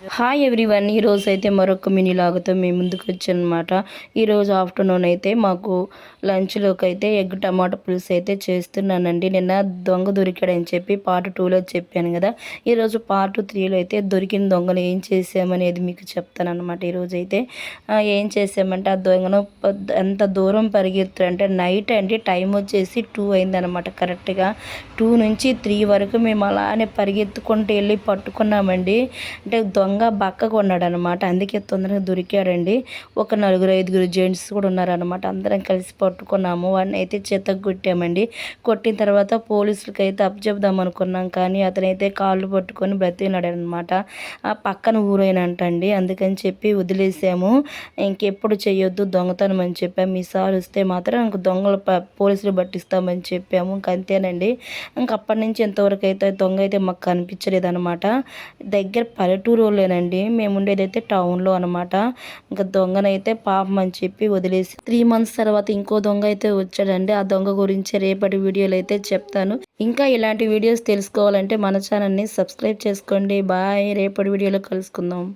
Hi everyone, ఈరోజు అయితే మరొక మినీ లాగుతో మేము ముందుకు వచ్చానమాట. ఈరోజు ఆఫ్టర్నూన్ అయితే మాకు లంచ్లోకి అయితే ఎగ్ టమాటా పులుసు అయితే చేస్తున్నానండి. నిన్న దొంగ దొరికాడని చెప్పి పార్ట్ 2లో చెప్పాను కదా. ఈరోజు పార్ట్ 3లో అయితే దొరికిన దొంగను ఏం చేసామనేది మీకు చెప్తానమాట. ఈరోజు అయితే ఏం చేసామంటే ఆ దొంగను ఎంత దూరం పరిగెత్తారంటే నైట్ అండి, టైం వచ్చేసి 2 అయిందనమాట. కరెక్ట్గా 2 నుంచి 3 వరకు మేము అలానే పరిగెత్తుకుంటూ వెళ్ళి పట్టుకున్నామండి. అంటే దొంగ బక్కగా ఉన్నాడనమాట, అందుకే తొందరగా దొరికాడండి. ఒక 4-5 జెంట్స్ కూడా ఉన్నారనమాట. అందరం కలిసి పట్టుకున్నాము. వాడిని అయితే చేతకు కొట్టామండి. కొట్టిన తర్వాత పోలీసులకి అయితే అప్పచెప్దాం అనుకున్నాం, కానీ అతనైతే కాళ్ళు పట్టుకొని బ్రతికినాడనమాట. ఆ పక్కన ఊరైనంటండి, అందుకని చెప్పి వదిలేసాము. ఇంకెప్పుడు చేయొద్దు దొంగతనం అని చెప్పాము. ఈసారి వస్తే మాత్రం ఇంక దొంగలు పోలీసులు పట్టిస్తామని చెప్పాము. ఇంక అంతేనండి. ఇంక అప్పటి నుంచి ఎంతవరకు అయితే దొంగ అయితే మాకు కనిపించలేదనమాట. దగ్గర పల్లెటూరులోనండి, మేము ఉండేదైతే టౌన్లో అనమాట. ఇంకా దొంగనైతే పాపం అని చెప్పి వదిలేసి 3 మంత్స్ తర్వాత ఇంకో దొంగ అయితే వచ్చాడండి. ఆ దొంగ గురించి రేపటి వీడియోలో అయితే చెప్తాను. ఇంకా ఇలాంటి వీడియోస్ తెలుసుకోవాలంటే మన ఛానల్ని సబ్స్క్రైబ్ చేసుకోండి. బాయ్, రేపటి వీడియోలో కలుసుకుందాం.